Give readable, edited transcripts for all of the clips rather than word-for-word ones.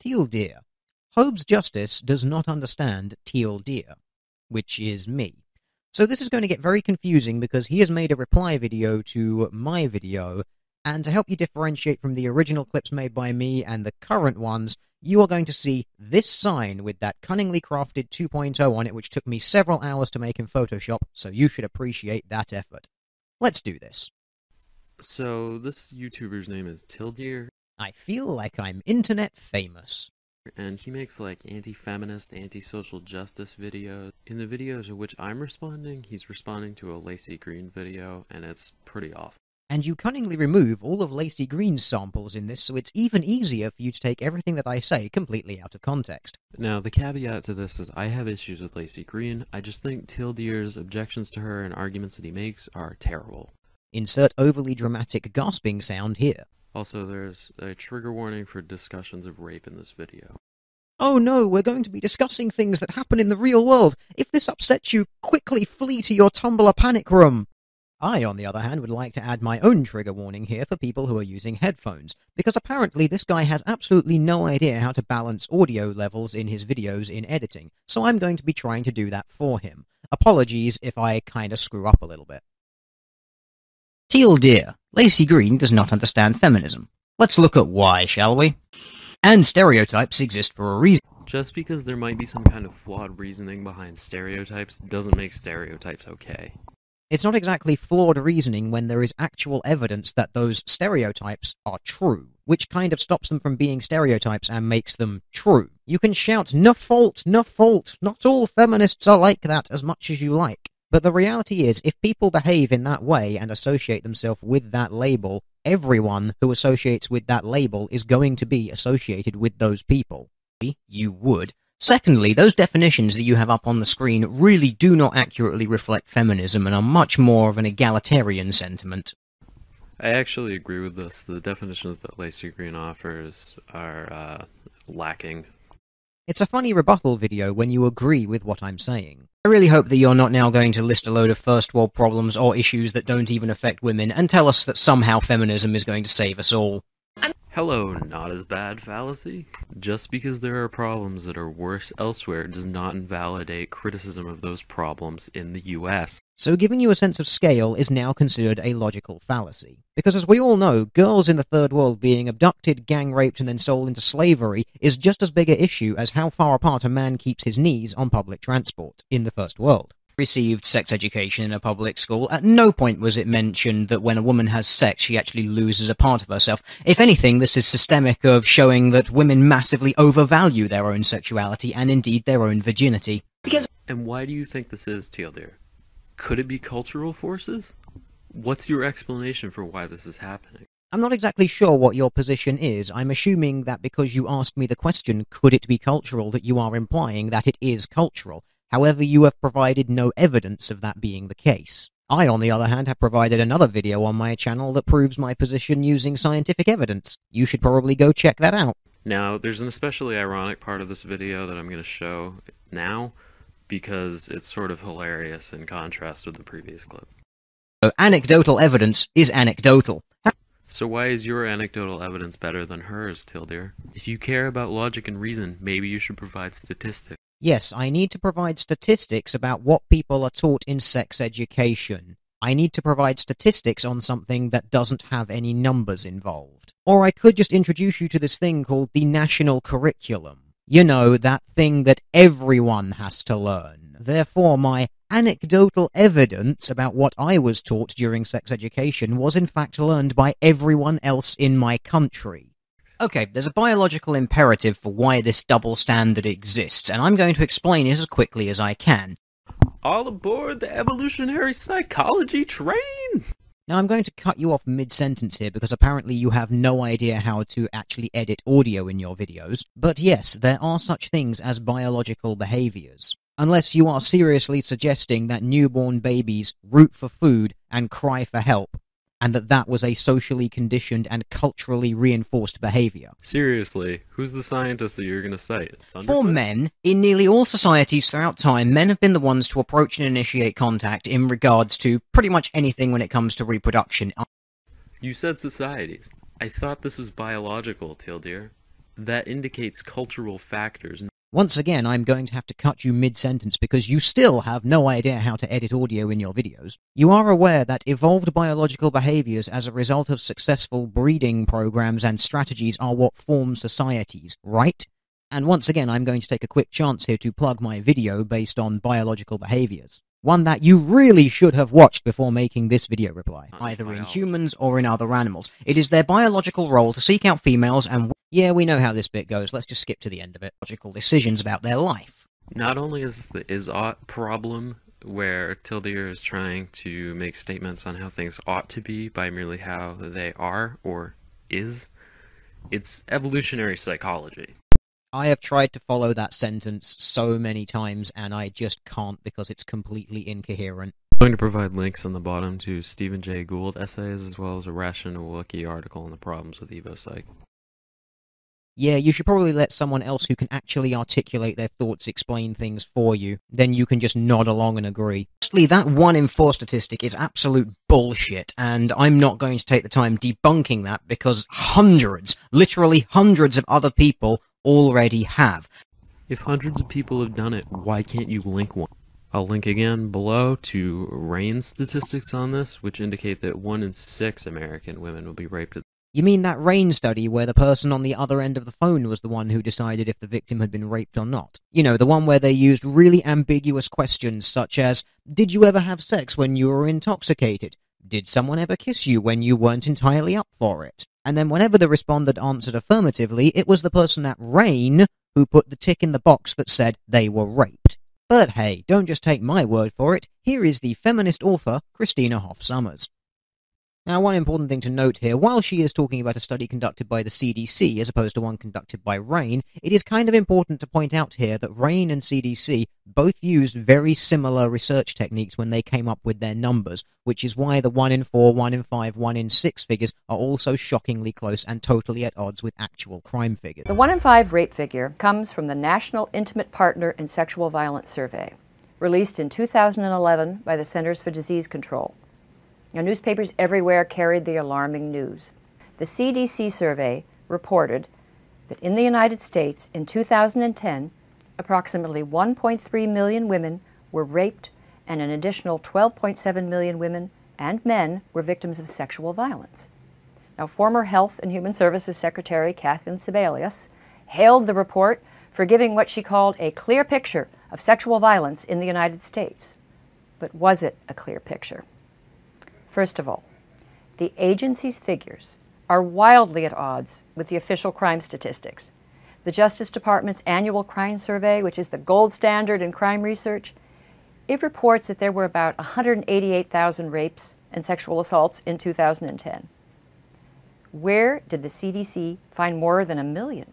Teal deer. Hobbes' justice does not understand teal deer, which is me. So this is going to get very confusing because he has made a reply video to my video, and to help you differentiate from the original clips made by me and the current ones, you are going to see this sign with that cunningly crafted 2.0 on it, which took me several hours to make in Photoshop, so you should appreciate that effort. Let's do this. So, this YouTuber's name is Tildeer, I feel like I'm internet famous. and he makes like anti-feminist, anti-social justice videos. In the videos in which I'm responding, he's responding to a Lacey Green video, and it's pretty awful. And you cunningly remove all of Lacey Green's samples in this, so it's even easier for you to take everything that I say completely out of context. Now, the caveat to this is I have issues with Lacey Green. I just think Tildeer's objections to her and arguments that he makes are terrible. Insert overly dramatic gasping sound here. Also, there's a trigger warning for discussions of rape in this video. Oh no, we're going to be discussing things that happen in the real world. If this upsets you, quickly flee to your Tumblr panic room. I, on the other hand, would like to add my own trigger warning here for people who are using headphones, because apparently this guy has absolutely no idea how to balance audio levels in his videos in editing, so I'm going to be trying to do that for him. Apologies if I kinda screw up a little bit. Teal deer. Lacey Green does not understand feminism. Let's look at why, shall we? And stereotypes exist for a reason. Just because there might be some kind of flawed reasoning behind stereotypes doesn't make stereotypes okay. It's not exactly flawed reasoning when there is actual evidence that those stereotypes are true, which kind of stops them from being stereotypes and makes them true. You can shout, "No fault, no fault, not all feminists are like that," as much as you like. But the reality is, if people behave in that way and associate themselves with that label, everyone who associates with that label is going to be associated with those people. You would. Secondly, those definitions that you have up on the screen really do not accurately reflect feminism and are much more of an egalitarian sentiment. I actually agree with this. The definitions that Lacey Green offers are lacking. It's a funny rebuttal video when you agree with what I'm saying. I really hope that you're not now going to list a load of first world problems or issues that don't even affect women and tell us that somehow feminism is going to save us all. Hello, not as bad fallacy. Just because there are problems that are worse elsewhere does not invalidate criticism of those problems in the US. So giving you a sense of scale is now considered a logical fallacy. Because as we all know, girls in the third world being abducted, gang-raped, and then sold into slavery is just as big an issue as how far apart a man keeps his knees on public transport in the first world. Received sex education in a public school. At no point was it mentioned that when a woman has sex, she actually loses a part of herself. If anything, this is systemic of showing that women massively overvalue their own sexuality and indeed their own virginity. And why do you think this is, Tealdeer? Could it be cultural forces? What's your explanation for why this is happening? I'm not exactly sure what your position is. I'm assuming that because you asked me the question, could it be cultural, that you are implying that it is cultural. However, you have provided no evidence of that being the case. I, on the other hand, have provided another video on my channel that proves my position using scientific evidence. You should probably go check that out. Now, there's an especially ironic part of this video that I'm going to show now, because it's sort of hilarious in contrast with the previous clip. So, anecdotal evidence is anecdotal. So why is your anecdotal evidence better than hers, Tildeer? If you care about logic and reason, maybe you should provide statistics. Yes, I need to provide statistics about what people are taught in sex education. I need to provide statistics on something that doesn't have any numbers involved. Or I could just introduce you to this thing called the national curriculum. You know, that thing that everyone has to learn. Therefore, my anecdotal evidence about what I was taught during sex education was in fact learned by everyone else in my country. Okay, there's a biological imperative for why this double standard exists, and I'm going to explain it as quickly as I can. All aboard the evolutionary psychology train! Now, I'm going to cut you off mid-sentence here because apparently you have no idea how to actually edit audio in your videos. But yes, there are such things as biological behaviors. Unless you are seriously suggesting that newborn babies root for food and cry for help, and that was a socially conditioned and culturally reinforced behavior. Seriously, who's the scientist that you're going to cite? For men, in nearly all societies throughout time, men have been the ones to approach and initiate contact in regards to pretty much anything when it comes to reproduction. You said societies. I thought this was biological, Tildeer. That indicates cultural factors. Once again, I'm going to have to cut you mid-sentence because you still have no idea how to edit audio in your videos. You are aware that evolved biological behaviors as a result of successful breeding programs and strategies are what form societies, right? And once again, I'm going to take a quick chance here to plug my video based on biological behaviors. One that you really should have watched before making this video reply, either in humans or in other animals. It is their biological role to seek out females and... Yeah, we know how this bit goes, let's just skip to the end of it. Logical decisions about their life. Not only is this the is-ought problem, where Tildeer is trying to make statements on how things ought to be by merely how they are, or is, it's evolutionary psychology. I have tried to follow that sentence so many times, and I just can't because it's completely incoherent. I'm going to provide links on the bottom to Stephen Jay Gould essays, as well as a Rational Wiki article on the problems with EvoPsych. Yeah, you should probably let someone else who can actually articulate their thoughts explain things for you. Then you can just nod along and agree. Firstly, that 1 in 4 statistic is absolute bullshit, and I'm not going to take the time debunking that because hundreds, literally hundreds of other people already have. If hundreds of people have done it, why can't you link one? I'll link again below to RAIN's statistics on this, which indicate that 1 in 6 American women will be raped. You mean that RAIN study where the person on the other end of the phone was the one who decided if the victim had been raped or not? You know, the one where they used really ambiguous questions such as, did you ever have sex when you were intoxicated? Did someone ever kiss you when you weren't entirely up for it? And then whenever the respondent answered affirmatively, it was the person at RAIN who put the tick in the box that said they were raped. But hey, don't just take my word for it. Here is the feminist author, Christina Hoff Sommers. Now, one important thing to note here, while she is talking about a study conducted by the CDC as opposed to one conducted by RAIN, it is kind of important to point out here that RAIN and CDC both used very similar research techniques when they came up with their numbers, which is why the 1 in 4, 1 in 5, 1 in 6 figures are all so shockingly close and totally at odds with actual crime figures. The 1 in 5 rape figure comes from the National Intimate Partner in Sexual Violence Survey, released in 2011 by the Centers for Disease Control. Now, newspapers everywhere carried the alarming news. The CDC survey reported that in the United States in 2010, approximately 1.3 million women were raped and an additional 12.7 million women and men were victims of sexual violence. Now, former Health and Human Services Secretary Kathleen Sebelius hailed the report for giving what she called a clear picture of sexual violence in the United States. But was it a clear picture? First of all, the agency's figures are wildly at odds with the official crime statistics. The Justice Department's annual crime survey, which is the gold standard in crime research, it reports that there were about 188,000 rapes and sexual assaults in 2010. Where did the CDC find more than 1 million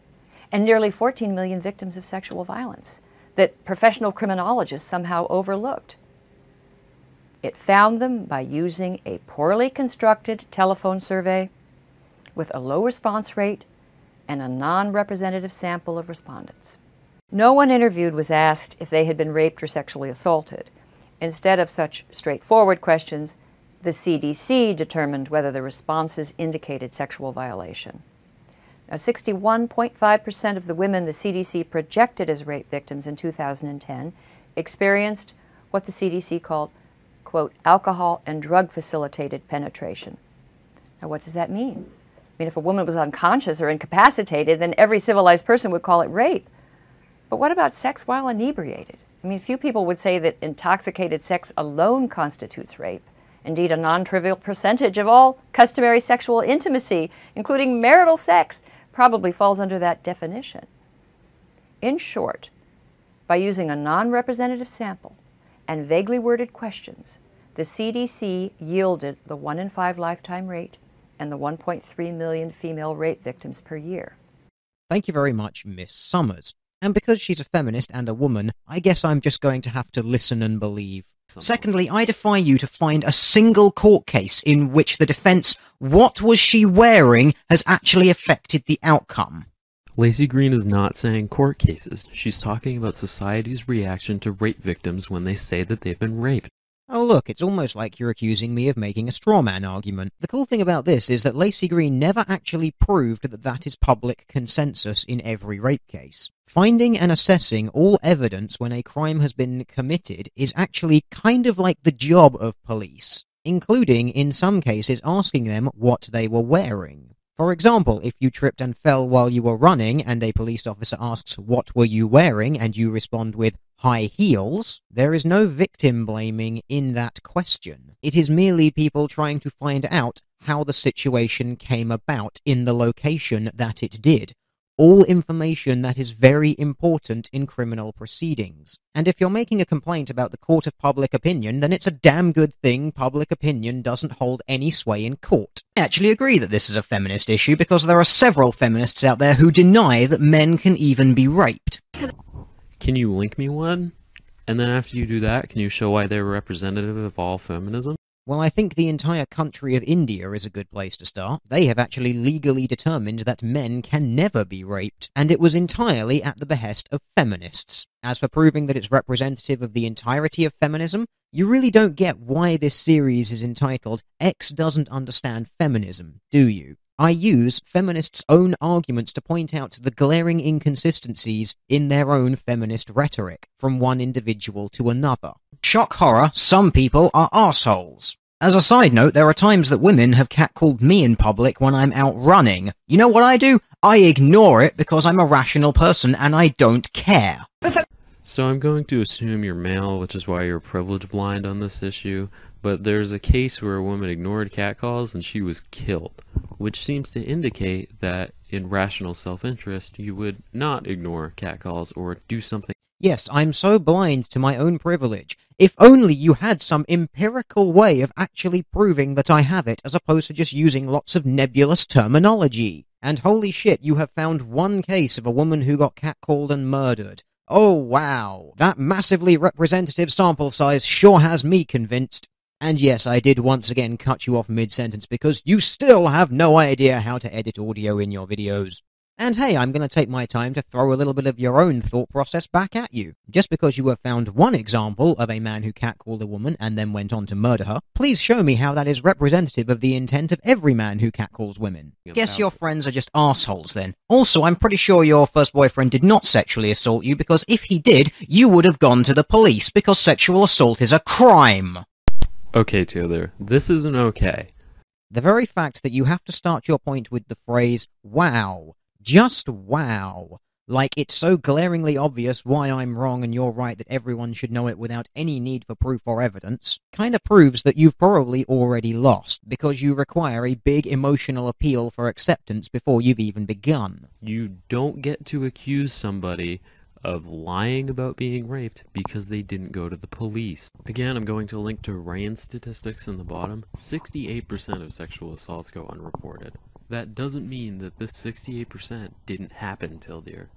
and nearly 14 million victims of sexual violence that professional criminologists somehow overlooked? It found them by using a poorly constructed telephone survey with a low response rate and a non-representative sample of respondents. No one interviewed was asked if they had been raped or sexually assaulted. Instead of such straightforward questions, the CDC determined whether the responses indicated sexual violation. Now, 61.5% of the women the CDC projected as rape victims in 2010 experienced what the CDC called, quote, alcohol and drug-facilitated penetration. Now, what does that mean? I mean, if a woman was unconscious or incapacitated, then every civilized person would call it rape. But what about sex while inebriated? I mean, few people would say that intoxicated sex alone constitutes rape. Indeed, a non-trivial percentage of all customary sexual intimacy, including marital sex, probably falls under that definition. In short, by using a non-representative sample and vaguely worded questions, the CDC yielded the 1 in 5 lifetime rate and the 1.3 million female rape victims per year. Thank you very much, Miss Sommers. And because she's a feminist and a woman, I guess I'm just going to have to listen and believe. Secondly, I defy you to find a single court case in which the defense, what was she wearing, has actually affected the outcome. Lacey Green is not saying court cases. She's talking about society's reaction to rape victims when they say that they've been raped. Oh look, it's almost like you're accusing me of making a straw man argument. The cool thing about this is that Lacey Green never actually proved that that is public consensus in every rape case. Finding and assessing all evidence when a crime has been committed is actually kind of like the job of police, including, in some cases, asking them what they were wearing. For example, if you tripped and fell while you were running and a police officer asks, "What were you wearing?" and you respond with, "high heels," there is no victim blaming in that question. It is merely people trying to find out how the situation came about in the location that it did. All information that is very important in criminal proceedings. And if you're making a complaint about the court of public opinion, then it's a damn good thing public opinion doesn't hold any sway in court. I actually agree that this is a feminist issue because there are several feminists out there who deny that men can even be raped. Can you link me one? And then after you do that, can you show why they're representative of all feminism? Well, I think the entire country of India is a good place to start. They have actually legally determined that men can never be raped, and it was entirely at the behest of feminists. As for proving that it's representative of the entirety of feminism, you really don't get why this series is entitled X Doesn't Understand Feminism, do you? I use feminists' own arguments to point out the glaring inconsistencies in their own feminist rhetoric, from one individual to another. Shock horror, some people are arseholes. As a side note, there are times that women have catcalled me in public when I'm out running. You know what I do? I ignore it because I'm a rational person and I don't care. So I'm going to assume you're male, which is why you're privilege blind on this issue, but there's a case where a woman ignored catcalls and she was killed, which seems to indicate that in rational self-interest you would not ignore catcalls or do something. Yes, I'm so blind to my own privilege. If only you had some empirical way of actually proving that I have it, as opposed to just using lots of nebulous terminology. And holy shit, you have found one case of a woman who got catcalled and murdered. Oh wow, that massively representative sample size sure has me convinced. And yes, I did once again cut you off mid-sentence because you still have no idea how to edit audio in your videos. And hey, I'm going to take my time to throw a little bit of your own thought process back at you. Just because you have found one example of a man who catcalled a woman and then went on to murder her, please show me how that is representative of the intent of every man who catcalls women. Guess your friends are just assholes then. Also, I'm pretty sure your first boyfriend did not sexually assault you because if he did, you would have gone to the police because sexual assault is a crime. Okay, Taylor, this isn't okay. The very fact that you have to start your point with the phrase, wow, just wow, like it's so glaringly obvious why I'm wrong and you're right that everyone should know it without any need for proof or evidence, kind of proves that you've probably already lost, because you require a big emotional appeal for acceptance before you've even begun. You don't get to accuse somebody of lying about being raped because they didn't go to the police. Again, I'm going to link to RAIN statistics in the bottom. 68% of sexual assaults go unreported. That doesn't mean that this 68% didn't happen, Tildeer.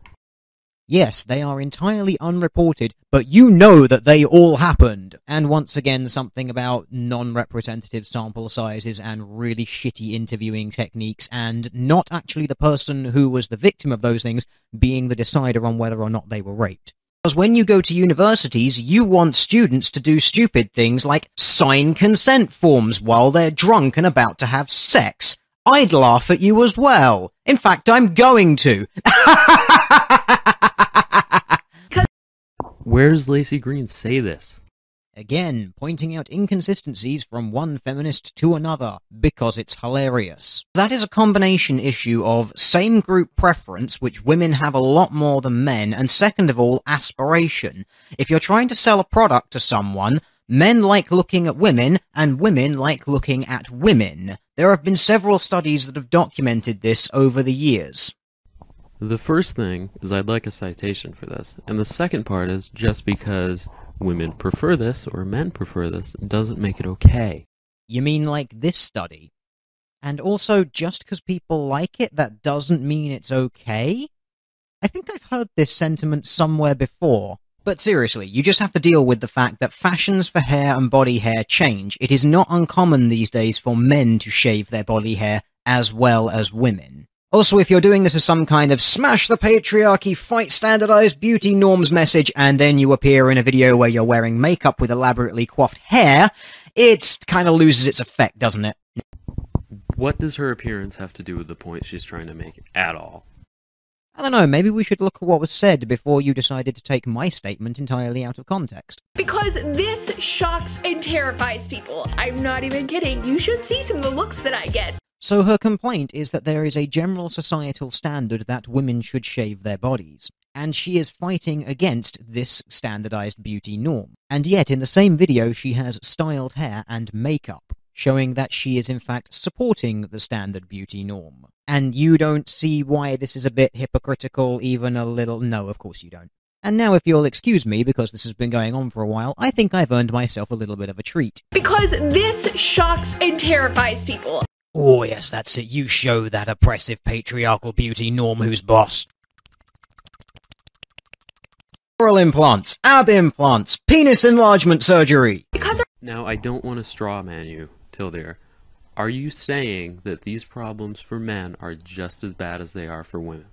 Yes, they are entirely unreported, but you know that they all happened. And once again, something about non-representative sample sizes and really shitty interviewing techniques, and not actually the person who was the victim of those things being the decider on whether or not they were raped. Because when you go to universities, you want students to do stupid things like sign consent forms while they're drunk and about to have sex. I'd laugh at you as well. In fact, I'm going to. Where does Lacey Green say this? Again, pointing out inconsistencies from one feminist to another, because it's hilarious. That is a combination issue of same group preference, which women have a lot more than men, and second of all, aspiration. If you're trying to sell a product to someone, men like looking at women, and women like looking at women. There have been several studies that have documented this over the years. The first thing is I'd like a citation for this, and the second part is just because women prefer this or men prefer this doesn't make it okay. You mean like this study? And also, just because people like it, that doesn't mean it's okay? I think I've heard this sentiment somewhere before. But seriously, you just have to deal with the fact that fashions for hair and body hair change. It is not uncommon these days for men to shave their body hair as well as women. Also, if you're doing this as some kind of smash the patriarchy, fight standardized beauty norms message, and then you appear in a video where you're wearing makeup with elaborately coiffed hair, it kind of loses its effect, doesn't it? What does her appearance have to do with the point she's trying to make at all? I don't know, maybe we should look at what was said before you decided to take my statement entirely out of context. Because this shocks and terrifies people. I'm not even kidding. You should see some of the looks that I get. So her complaint is that there is a general societal standard that women should shave their bodies, and she is fighting against this standardized beauty norm. And yet, in the same video, she has styled hair and makeup, showing that she is in fact supporting the standard beauty norm. And you don't see why this is a bit hypocritical, even a little? No, of course you don't. And now if you'll excuse me, because this has been going on for a while, I think I've earned myself a little bit of a treat. Because this shocks and terrifies people. Oh yes, that's it. You show that oppressive patriarchal beauty norm who's boss. Oral implants, ab implants, penis enlargement surgery. Now, I don't want to straw man you, Tildir. Are you saying that these problems for men are just as bad as they are for women?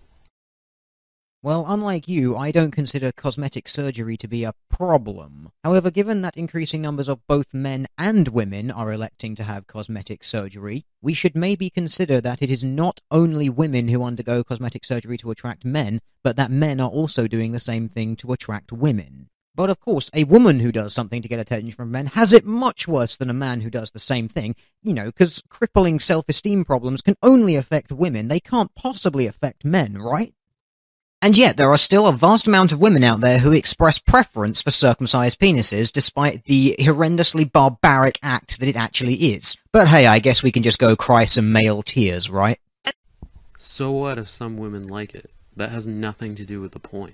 Well, unlike you, I don't consider cosmetic surgery to be a problem. However, given that increasing numbers of both men and women are electing to have cosmetic surgery, we should maybe consider that it is not only women who undergo cosmetic surgery to attract men, but that men are also doing the same thing to attract women. But of course, a woman who does something to get attention from men has it much worse than a man who does the same thing, you know, because crippling self-esteem problems can only affect women, they can't possibly affect men, right? And yet, there are still a vast amount of women out there who express preference for circumcised penises, despite the horrendously barbaric act that it actually is. But hey, I guess we can just go cry some male tears, right? So what if some women like it? That has nothing to do with the point.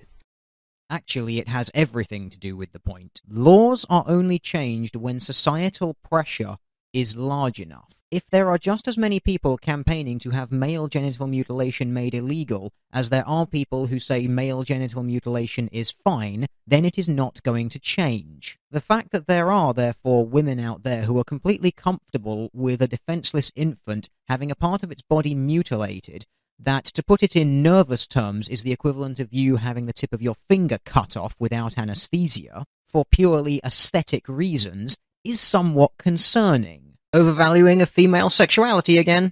Actually, it has everything to do with the point. Laws are only changed when societal pressure is large enough. If there are just as many people campaigning to have male genital mutilation made illegal as there are people who say male genital mutilation is fine, then it is not going to change. The fact that there are, therefore, women out there who are completely comfortable with a defenseless infant having a part of its body mutilated, that, to put it in nervous terms, is the equivalent of you having the tip of your finger cut off without anesthesia, for purely aesthetic reasons, is somewhat concerning. Overvaluing of female sexuality again.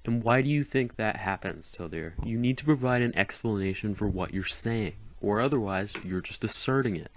And why do you think that happens, Tildir? You need to provide an explanation for what you're saying, or otherwise you're just asserting it.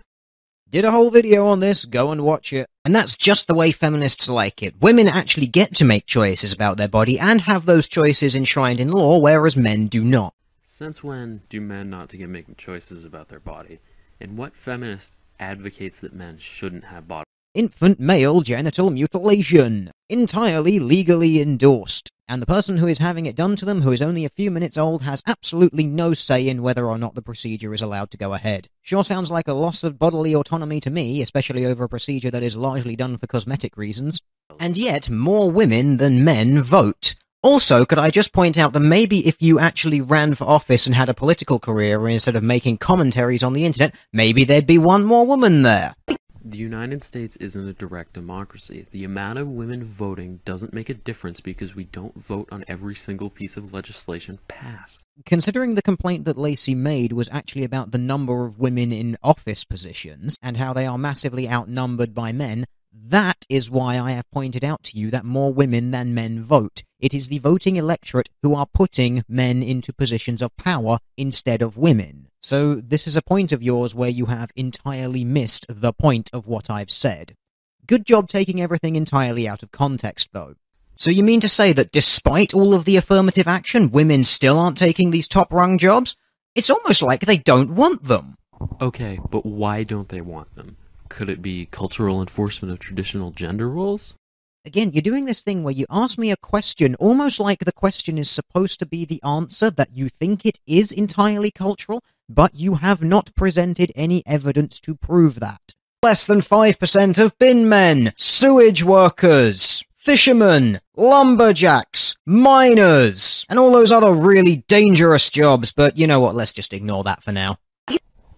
Did a whole video on this, go and watch it. And that's just the way feminists like it. Women actually get to make choices about their body and have those choices enshrined in law, whereas men do not. Since when do men not to get making choices about their body? And what feminist advocates that men shouldn't have body? Infant male genital mutilation. Entirely legally endorsed. And the person who is having it done to them, who is only a few minutes old, has absolutely no say in whether or not the procedure is allowed to go ahead. Sure sounds like a loss of bodily autonomy to me, especially over a procedure that is largely done for cosmetic reasons. And yet, more women than men vote. Also, could I just point out that maybe if you actually ran for office and had a political career instead of making commentaries on the internet, maybe there'd be one more woman there. The United States isn't a direct democracy. The amount of women voting doesn't make a difference because we don't vote on every single piece of legislation passed. Considering the complaint that Lacey made was actually about the number of women in office positions and how they are massively outnumbered by men, that is why I have pointed out to you that more women than men vote. It is the voting electorate who are putting men into positions of power instead of women. So this is a point of yours where you have entirely missed the point of what I've said. Good job taking everything entirely out of context, though. So you mean to say that despite all of the affirmative action, women still aren't taking these top-rung jobs? It's almost like they don't want them. Okay, but why don't they want them? Could it be cultural enforcement of traditional gender roles? Again, you're doing this thing where you ask me a question almost like the question is supposed to be the answer, that you think it is entirely cultural, but you have not presented any evidence to prove that. Less than 5% of bin men, sewage workers, fishermen, lumberjacks, miners, and all those other really dangerous jobs, but you know what, let's just ignore that for now.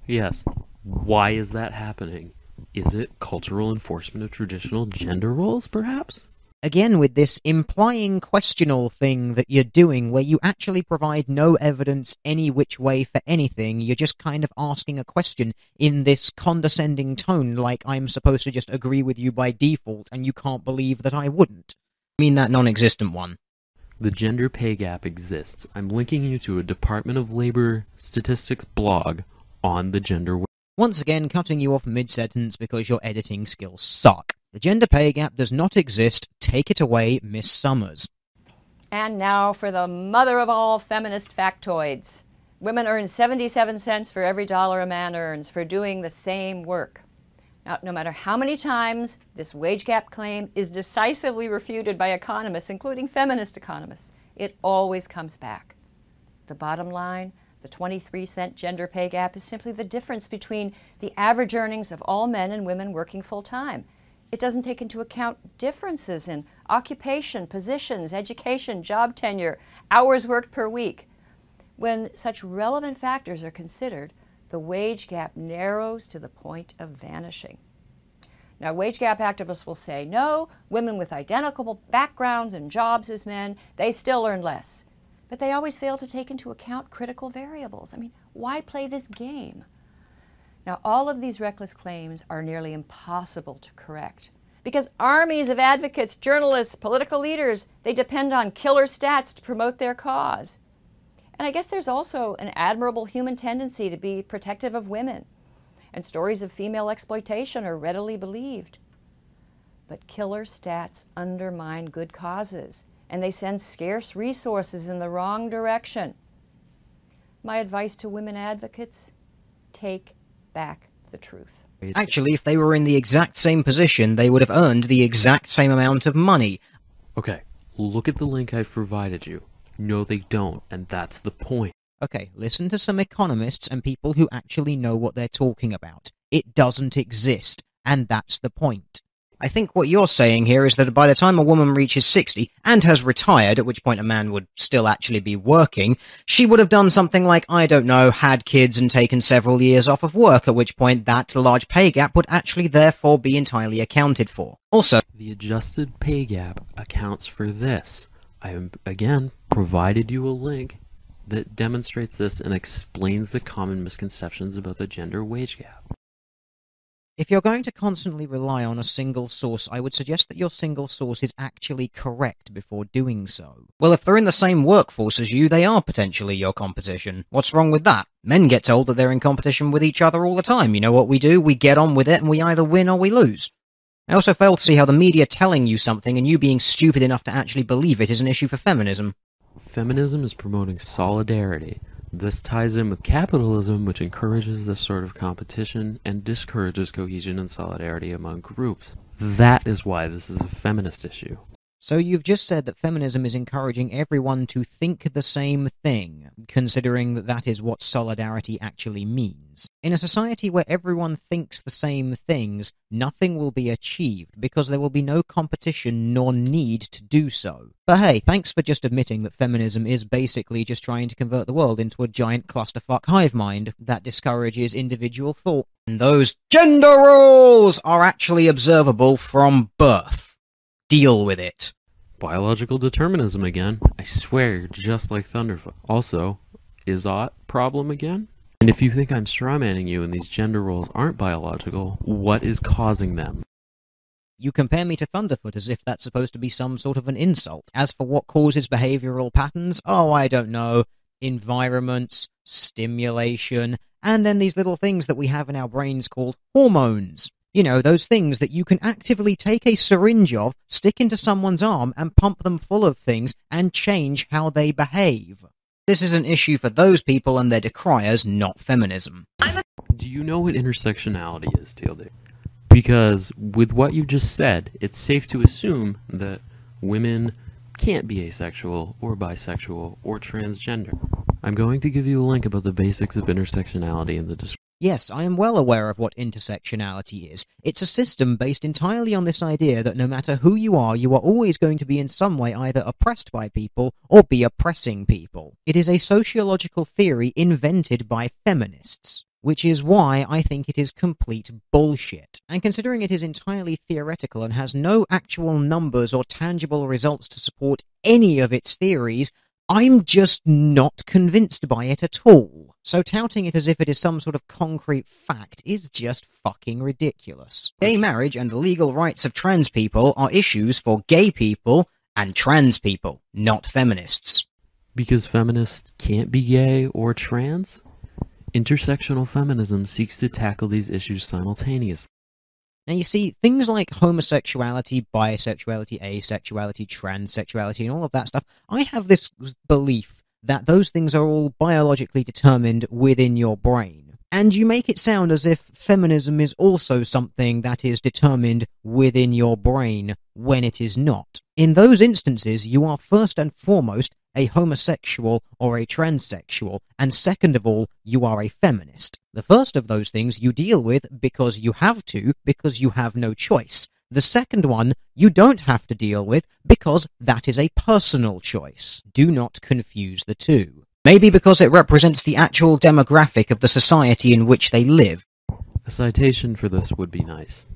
Yes. Why is that happening? Is it cultural enforcement of traditional gender roles, perhaps? Again, with this implying questional thing that you're doing, where you actually provide no evidence any which way for anything, you're just kind of asking a question in this condescending tone, like I'm supposed to just agree with you by default, and you can't believe that I wouldn't. I mean that non-existent one. The gender pay gap exists. I'm linking you to a Department of Labor statistics blog on the gender. Once again, cutting you off mid-sentence because your editing skills suck. The gender pay gap does not exist. Take it away, Miss Summers. And now for the mother of all feminist factoids. Women earn 77 cents for every dollar a man earns for doing the same work. Now, no matter how many times this wage gap claim is decisively refuted by economists, including feminist economists, it always comes back. The bottom line, the 23-cent gender pay gap is simply the difference between the average earnings of all men and women working full-time. It doesn't take into account differences in occupation, positions, education, job tenure, hours worked per week. When such relevant factors are considered, the wage gap narrows to the point of vanishing. Now, wage gap activists will say, no, women with identical backgrounds and jobs as men, they still earn less. But they always fail to take into account critical variables. I mean, why play this game? Now, all of these reckless claims are nearly impossible to correct because armies of advocates, journalists, political leaders, they depend on killer stats to promote their cause. And I guess there's also an admirable human tendency to be protective of women, and stories of female exploitation are readily believed. But killer stats undermine good causes, and they send scarce resources in the wrong direction. My advice to women advocates, take back the truth. Actually, if they were in the exact same position, they would have earned the exact same amount of money. Okay, look at the link I've provided you. No, they don't, and that's the point. Okay, listen to some economists and people who actually know what they're talking about. It doesn't exist, and that's the point. I think what you're saying here is that by the time a woman reaches 60 and has retired, at which point a man would still actually be working, she would have done something like, I don't know, had kids and taken several years off of work, at which point that large pay gap would actually therefore be entirely accounted for. Also, the adjusted pay gap accounts for this. I have, again, provided you a link that demonstrates this and explains the common misconceptions about the gender wage gap. If you're going to constantly rely on a single source, I would suggest that your single source is actually correct before doing so. Well, if they're in the same workforce as you, they are potentially your competition. What's wrong with that? Men get told that they're in competition with each other all the time. You know what we do? We get on with it and we either win or we lose. I also fail to see how the media telling you something and you being stupid enough to actually believe it is an issue for feminism. Feminism is promoting solidarity. This ties in with capitalism, which encourages this sort of competition and discourages cohesion and solidarity among groups. That is why this is a feminist issue. So you've just said that feminism is encouraging everyone to think the same thing, considering that that is what solidarity actually means. In a society where everyone thinks the same things, nothing will be achieved, because there will be no competition nor need to do so. But hey, thanks for just admitting that feminism is basically just trying to convert the world into a giant clusterfuck hive mind that discourages individual thought. And those gender roles are actually observable from birth. Deal with it. Biological determinism again. I swear you're just like Thunderfoot. Also, is ought problem again? And if you think I'm strawmanning you and these gender roles aren't biological, what is causing them? You compare me to Thunderfoot as if that's supposed to be some sort of an insult. As for what causes behavioral patterns, oh, I don't know. Environments, stimulation, and then these little things that we have in our brains called hormones. You know, those things that you can actively take a syringe of, stick into someone's arm, and pump them full of things, and change how they behave. This is an issue for those people and their decriers, not feminism. Do you know what intersectionality is, TLD? Because with what you just said, it's safe to assume that women can't be asexual, or bisexual, or transgender. I'm going to give you a link about the basics of intersectionality in the description. Yes, I am well aware of what intersectionality is. It's a system based entirely on this idea that no matter who you are always going to be in some way either oppressed by people or be oppressing people. It is a sociological theory invented by feminists. which is why I think it is complete bullshit. And considering it is entirely theoretical and has no actual numbers or tangible results to support any of its theories, I'm just not convinced by it at all. So touting it as if it is some sort of concrete fact is just fucking ridiculous. Gay marriage and the legal rights of trans people are issues for gay people and trans people, not feminists. Because feminists can't be gay or trans? Intersectional feminism seeks to tackle these issues simultaneously. Now you see, things like homosexuality, bisexuality, asexuality, transsexuality, and all of that stuff, I have this belief that those things are all biologically determined within your brain. And you make it sound as if feminism is also something that is determined within your brain when it is not. In those instances, you are first and foremost a homosexual or a transsexual, and second of all, you are a feminist. The first of those things you deal with because you have to, because you have no choice. The second one you don't have to deal with because that is a personal choice. Do not confuse the two. Maybe because it represents the actual demographic of the society in which they live. A citation for this would be nice.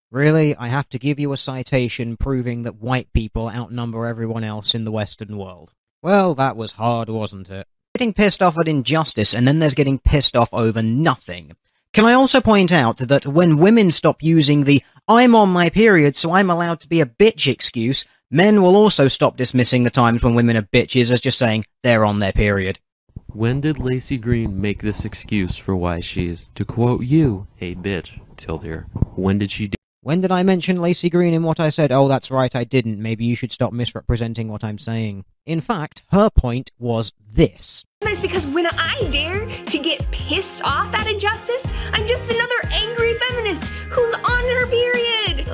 Really, I have to give you a citation proving that white people outnumber everyone else in the Western world. Well, that was hard, wasn't it? Getting pissed off at injustice, and then there's getting pissed off over nothing. Can I also point out that when women stop using the "I'm on my period, so I'm allowed to be a bitch" excuse, men will also stop dismissing the times when women are bitches as just saying they're on their period. When did Lacey Green make this excuse for why she's, to quote you, a bitch, Tildir? When did she do? When did I mention Lacey Green in what I said? Oh, that's right, I didn't. Maybe you should stop misrepresenting what I'm saying. In fact, her point was this. It's because when I dare to get pissed off at injustice, I'm just another angry feminist who's on her period.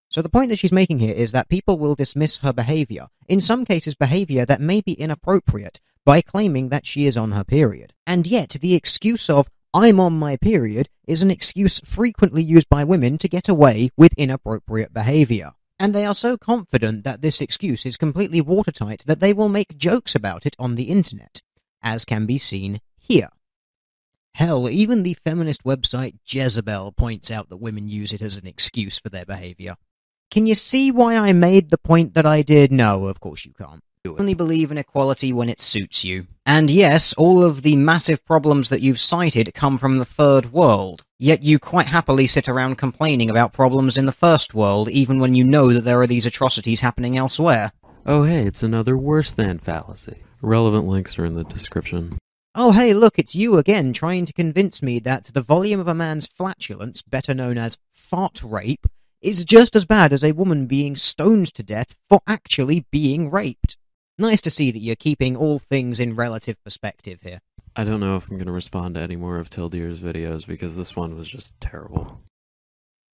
So the point that she's making here is that people will dismiss her behavior, in some cases behavior that may be inappropriate, by claiming that she is on her period. And yet, the excuse of "I'm on my period" is an excuse frequently used by women to get away with inappropriate behavior. And they are so confident that this excuse is completely watertight that they will make jokes about it on the internet, as can be seen here. Hell, even the feminist website Jezebel points out that women use it as an excuse for their behavior. Can you see why I made the point that I did? No, of course you can't. You only believe in equality when it suits you. And yes, all of the massive problems that you've cited come from the third world. Yet you quite happily sit around complaining about problems in the first world, even when you know that there are these atrocities happening elsewhere. Oh hey, it's another worse than fallacy. Relevant links are in the description. Oh hey, look, it's you again trying to convince me that the volume of a man's flatulence, better known as fart rape, is just as bad as a woman being stoned to death for actually being raped. Nice to see that you're keeping all things in relative perspective here. I don't know if I'm going to respond to any more of Tildir's videos because this one was just terrible.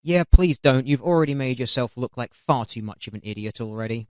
Yeah, please don't. You've already made yourself look like far too much of an idiot already.